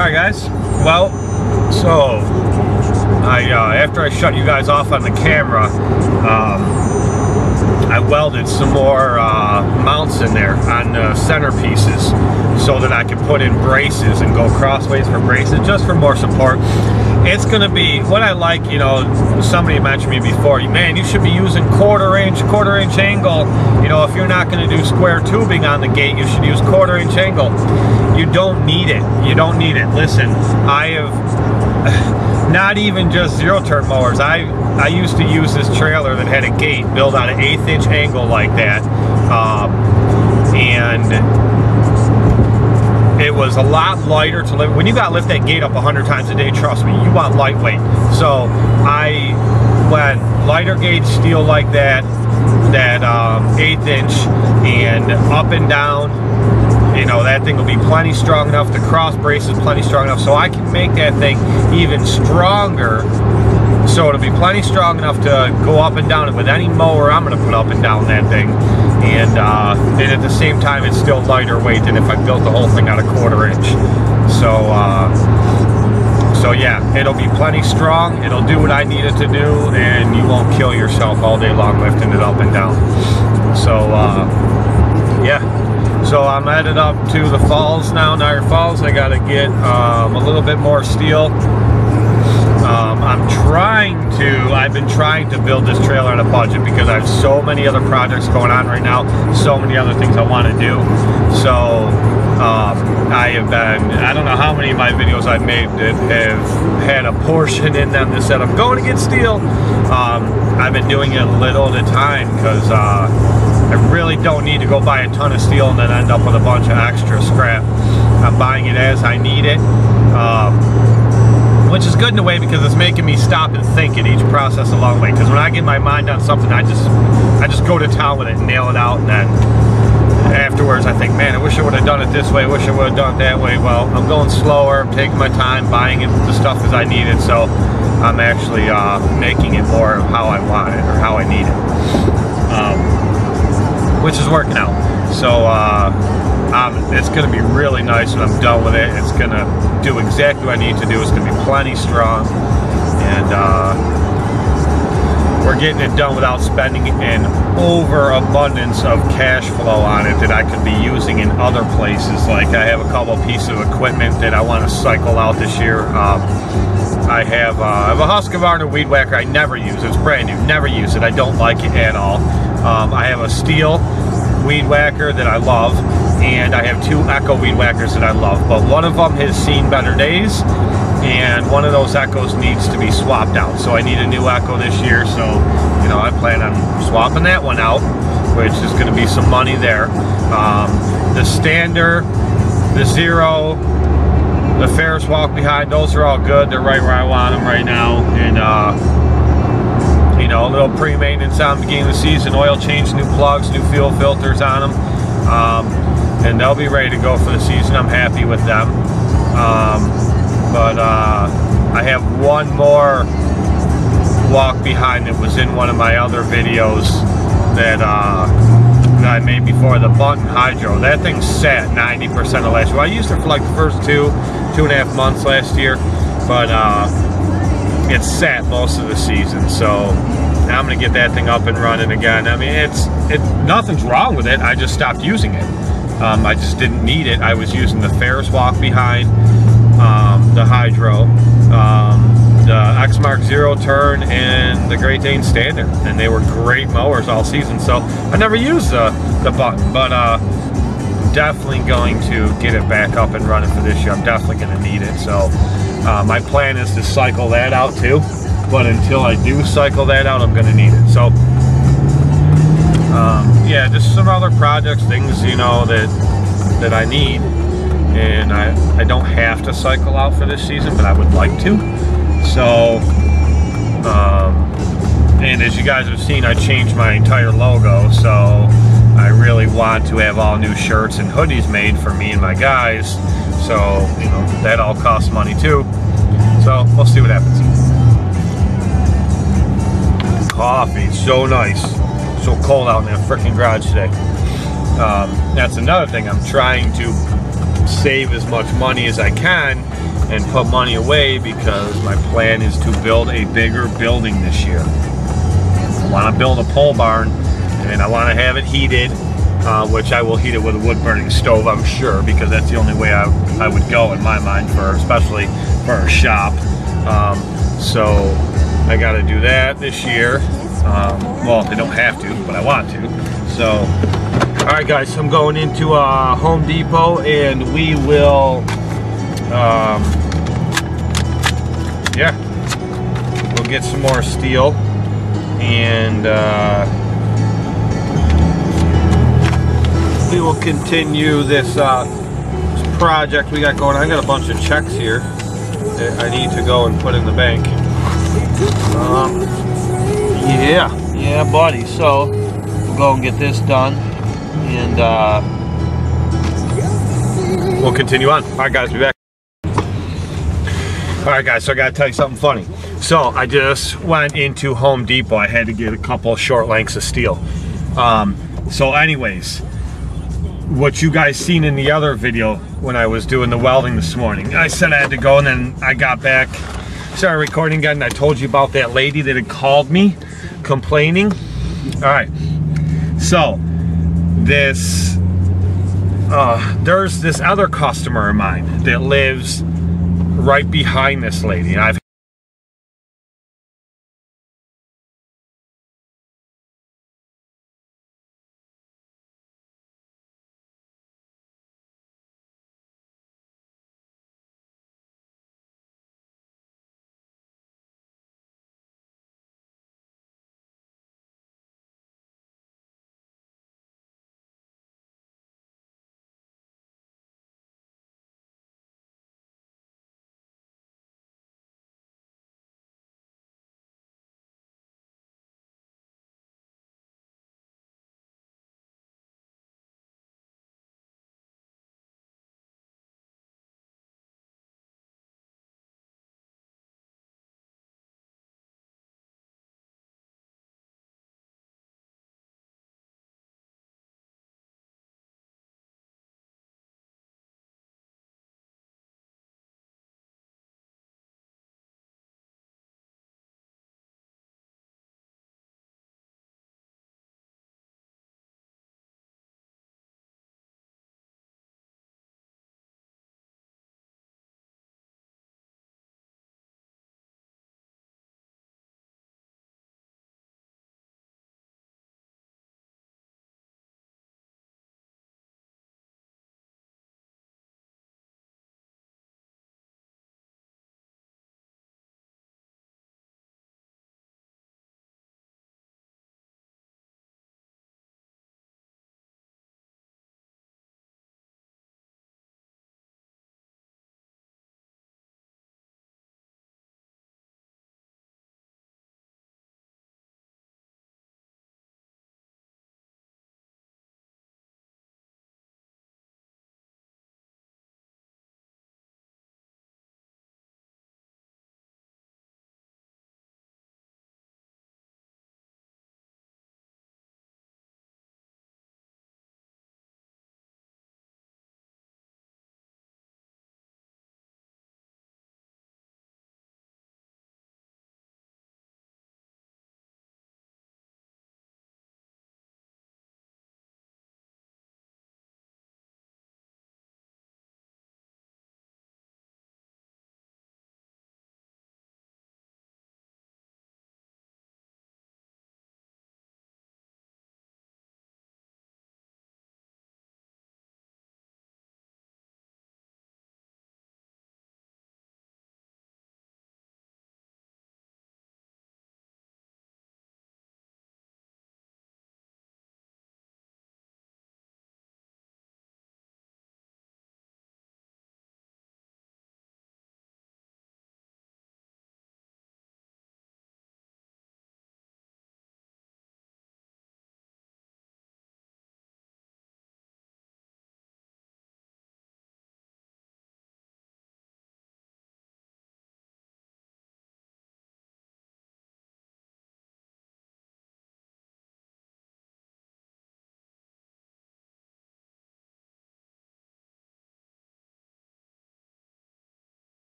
Alright guys, well, so after I shut you guys off on the camera, I welded some more mounts in there on the centerpieces so that I could put in braces and go crossways for braces, just for more support. It's going to be what I like. You know, somebody mentioned me before, man, you should be using quarter inch angle. You know, if you're not going to do square tubing on the gate, you should use quarter inch angle. You don't need it. You don't need it. Listen, I have not even just zero turn mowers. I used to use this trailer that had a gate built on an 1/8 inch angle like that, and it was a lot lighter to lift. When you gotta lift that gate up 100 times a day, trust me, you want lightweight. So I went lighter gauge steel like that 1/8 inch, and up and down. You know, that thing will be plenty strong enough. The cross brace is plenty strong enough, so I can make that thing even stronger. So it'll be plenty strong enough to go up and down it with any mower I'm going to put up and down that thing. And at the same time, it's still lighter weight than if I built the whole thing out of quarter inch. So yeah, it'll be plenty strong. It'll do what I need it to do, and you won't kill yourself all day long lifting it up and down. So yeah. So I'm headed up to the falls now, Niagara Falls. I gotta get a little bit more steel. I've been trying to build this trailer on a budget because I have so many other projects going on right now, so many other things I want to do. So I don't know how many of my videos I've made that have had a portion in them that said I'm going to get steel. I've been doing it a little at a time because I really don't need to go buy a ton of steel and then end up with a bunch of extra scrap. I'm buying it as I need it, which is good in a way because it's making me stop and think at each process along the way. Because when I get my mind on something, I just go to town with it and nail it out, and then afterwards I think, man, I wish I would have done it this way, I wish I would have done it that way. Well, I'm going slower, I'm taking my time, buying it, the stuff as I need it, so I'm actually making it more of how I want it or how I need it, which is working out. So it's going to be really nice when I'm done with it. It's going to do exactly what I need to do. It's going to be plenty strong, and we're getting it done without spending an overabundance of cash flow on it that I could be using in other places. Like I have a couple pieces of equipment that I want to cycle out this year. I have a Husqvarna weed whacker I never use. It's brand new, never use it. I don't like it at all. I have a steel weed whacker that I love, and I have 2 Echo weed whackers that I love, but one of them has seen better days, and one of those Echoes needs to be swapped out. So I need a new Echo this year, so you know, I plan on swapping that one out, which is going to be some money there. The Stander, the Zero, the Ferris walk behind, those are all good. They're right where I want them right now, and you know, a little pre-maintenance on the beginning of the season, oil change, new plugs, new fuel filters on them, and they'll be ready to go for the season. I'm happy with them. But I have one more walk behind that was in one of my other videos that I made before, the button hydro. That thing sat 90% of last year. Well, I used it for like the first 2.5 months last year, but it sat most of the season. So now I'm gonna get that thing up and running again. I mean, nothing's wrong with it. I just stopped using it. I just didn't need it. I was using the Ferris walk behind, the hydro, the X-Mark Zero Turn, and the Great Dane Standard, and they were great mowers all season. So I never used the button, but definitely going to get it back up and running for this year. I'm definitely going to need it. So my plan is to cycle that out too, but until I do cycle that out, I'm going to need it. So yeah, just some other projects, things, you know, that I need, and I don't have to cycle out for this season, but I would like to. So and as you guys have seen, I changed my entire logo, so I really want to have all new shirts and hoodies made for me and my guys. So, you know, that all costs money too. So we'll see what happens. Coffee, so nice. So cold out in that freaking garage today. That's another thing. I'm trying to save as much money as I can and put money away because my plan is to build a bigger building this year. I want to build a pole barn, and I want to have it heated, which I will heat it with a wood-burning stove, I'm sure, because that's the only way I would go in my mind, especially for a shop. So I got to do that this year. Well, I don't have to, but I want to. So, all right, guys, I'm going into Home Depot, and we will, yeah, we'll get some more steel, and we will continue this project we got going. I got a bunch of checks here that I need to go and put in the bank. Yeah, buddy. So we'll go and get this done, and we'll continue on. All right, guys, be back. All right, guys. So I gotta tell you something funny. So I just went into Home Depot. I had to get a couple short lengths of steel. So anyways, what you guys seen in the other video when I was doing the welding this morning, I said I had to go, and then I got back, started recording again, and I told you about that lady that had called me complaining. All right, so there's this other customer of mine that lives right behind this lady, and I've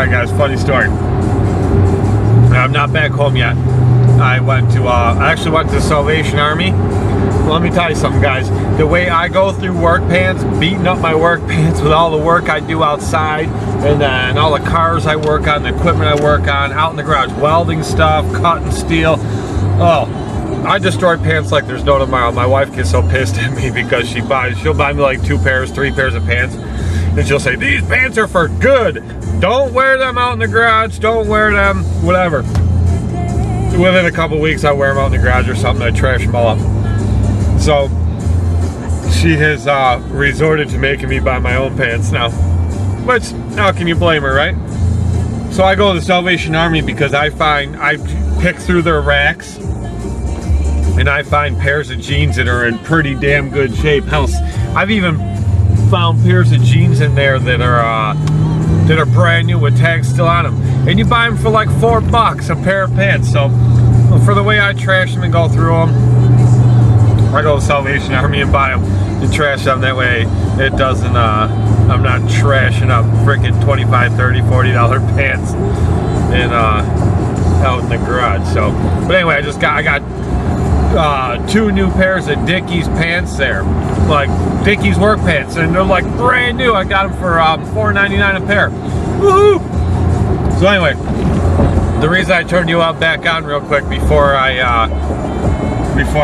Alright guys, funny story. I'm not back home yet. I actually went to the Salvation Army. Let me tell you something, guys. The way I go through work pants, beating up my work pants with all the work I do outside, and then all the cars I work on, the equipment I work on, out in the garage, welding stuff, cutting steel. Oh, I destroy pants like there's no tomorrow. My wife gets so pissed at me because she'll buy me like 2 pairs, 3 pairs of pants, and she'll say, these pants are for good. Don't wear them out in the garage. Don't wear them, whatever. Within a couple weeks, I wear them out in the garage or something. I trash them all up. So she has resorted to making me buy my own pants now, which how can you blame her, right? So I go to the Salvation Army because I pick through their racks and I find pairs of jeans that are in pretty damn good shape. Hell, I've even found pairs of jeans in there that are brand new with tags still on them, and you buy them for like $4 a pair of pants. So for the way I trash them and go through them, I go to the Salvation Army and buy them and trash them. That way it doesn't, I'm not trashing up freaking $25, $30, $40 pants out in the garage. So, but anyway, I got 2 new pairs of Dickies pants there, like Dickies work pants, and they're like brand new. I got them for $4.99 a pair. Woohoo! So anyway, the reason I turned you out back on real quick before I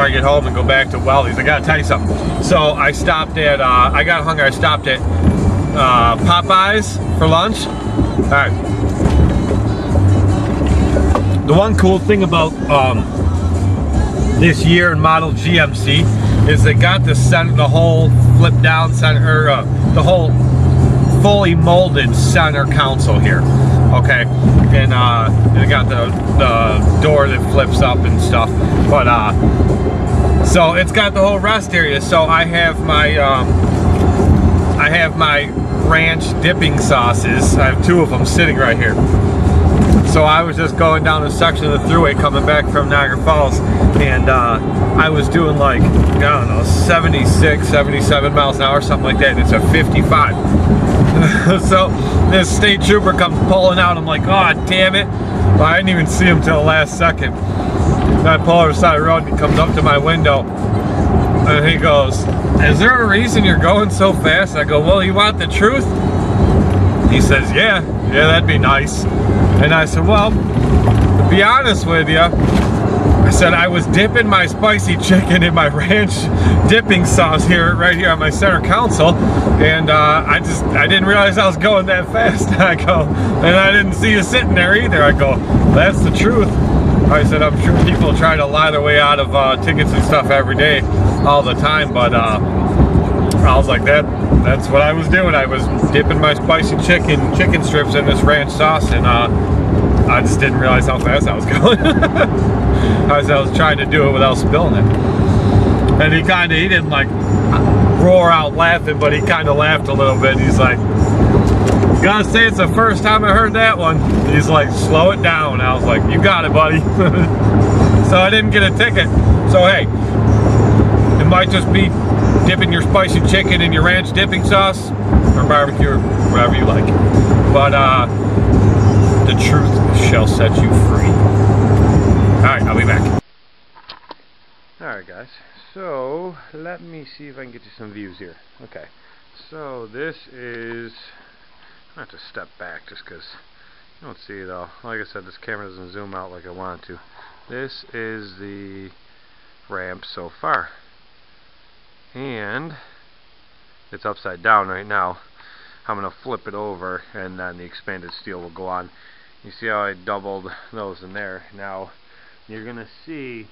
get home and go back to Weldy's, I gotta tell you something. So I stopped at, I got hungry, I stopped at Popeyes for lunch. Alright. The one cool thing about this year in model GMC is they got the whole flip down center, the whole fully molded center console here. Okay, and it got the door that flips up and stuff, but so it's got the whole rest area. So I have my ranch dipping sauces. I have 2 of them sitting right here. So I was just going down a section of the thruway coming back from Niagara Falls, and I was doing like, I don't know, 76, 77 miles an hour, something like that, and it's a 55. So this state trooper comes pulling out. I'm like, oh damn it. Well, I didn't even see him till the last second. And I pull over the side of the road and he comes up to my window and he goes, is there a reason you're going so fast? I go, well, you want the truth? He says, yeah, that'd be nice. And I said, well, to be honest with you, I said I was dipping my spicy chicken in my ranch dipping sauce right here on my center console, and I didn't realize I was going that fast. I go, and I didn't see you sitting there either. I go, that's the truth. I said, I'm sure people try to lie their way out of tickets and stuff every day, all the time, but I was like, that's what I was doing. I was dipping my spicy chicken strips in this ranch sauce, and I just didn't realize how fast I was going. I was trying to do it without spilling it. And he didn't like roar out laughing, but he kind of laughed a little bit. He's like, gotta say it's the first time I heard that one. He's like, slow it down. I was like, you got it, buddy. So I didn't get a ticket. So hey, it might just be dipping your spicy chicken in your ranch dipping sauce or barbecue or whatever you like. But the truth shall set you free. Alright, I'll be back. Alright guys, so let me see if I can get you some views here. Okay, so this is, I have to step back just because you don't see it all. Like I said, this camera doesn't zoom out like I want to. This is the ramp so far. And it's upside down right now. I'm going to flip it over and then the expanded steel will go on. You see how I doubled those in there. Now you're going to see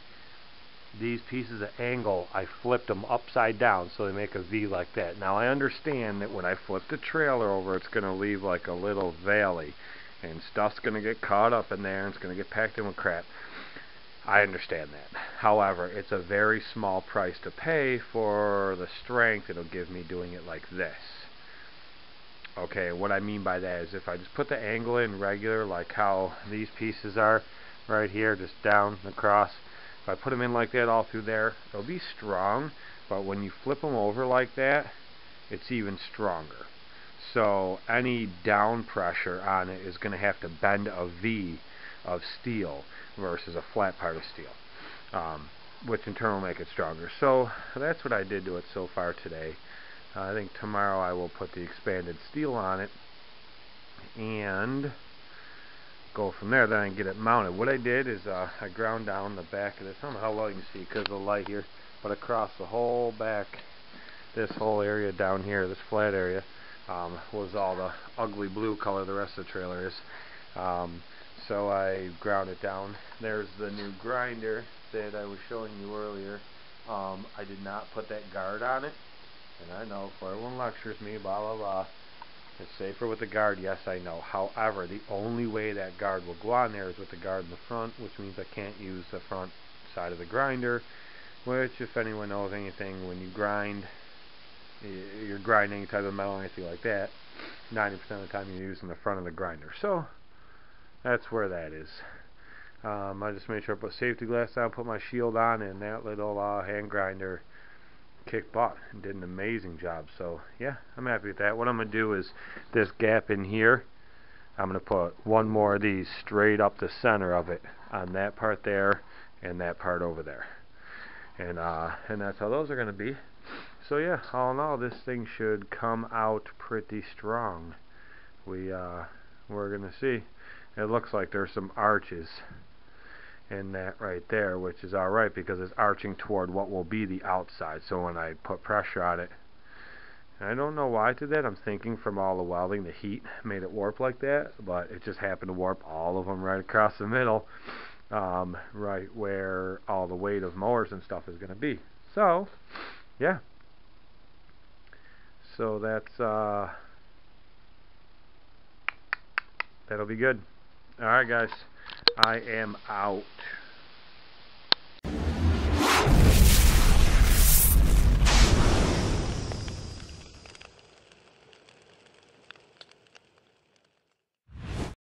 these pieces of angle, I flipped them upside down so they make a V like that. Now I understand that when I flip the trailer over, it's going to leave like a little valley and stuff's going to get caught up in there and it's going to get packed in with crap. I understand that. However, it's a very small price to pay for the strength it'll give me doing it like this. Okay, what I mean by that is if I just put the angle in regular, like how these pieces are right here, just down across, if I put them in like that all through there, they'll be strong, but when you flip them over like that, it's even stronger. So any down pressure on it is going to have to bend a V of steel versus a flat part of steel, which in turn will make it stronger. So that's what I did to it so far today. I think tomorrow I will put the expanded steel on it and go from there. Then I can get it mounted. What I did is I ground down the back of this. I don't know how well you can see because of the light here, but across the whole back, this whole area down here, this flat area, was all the ugly blue color the rest of the trailer is. So I ground it down. There's the new grinder that I was showing you earlier. I did not put that guard on it, and I know for everyone lectures me, blah blah blah, it's safer with the guard. Yes, I know. However, the only way that guard will go on there is with the guard in the front, which means I can't use the front side of the grinder, which, if anyone knows anything, when you grind, you're grinding any type of metal or anything like that, 90% of the time you're using the front of the grinder. So that's where that is. I just made sure I put safety glass on, put my shield on, and that little hand grinder kicked butt and did an amazing job. So yeah, I'm happy with that. What I'm going to do is this gap in here, I'm going to put one more of these straight up the center of it on that part there and that part over there. And that's how those are going to be. So yeah, all in all, this thing should come out pretty strong. We're going to see. It looks like there's some arches in that right there, which is alright because it's arching toward what will be the outside. So when I put pressure on it, I don't know why I did that. I'm thinking from all the welding, the heat made it warp like that, but it just happened to warp all of them right across the middle, right where all the weight of mowers and stuff is going to be. So yeah, so that'll be good. Alright guys, I am out.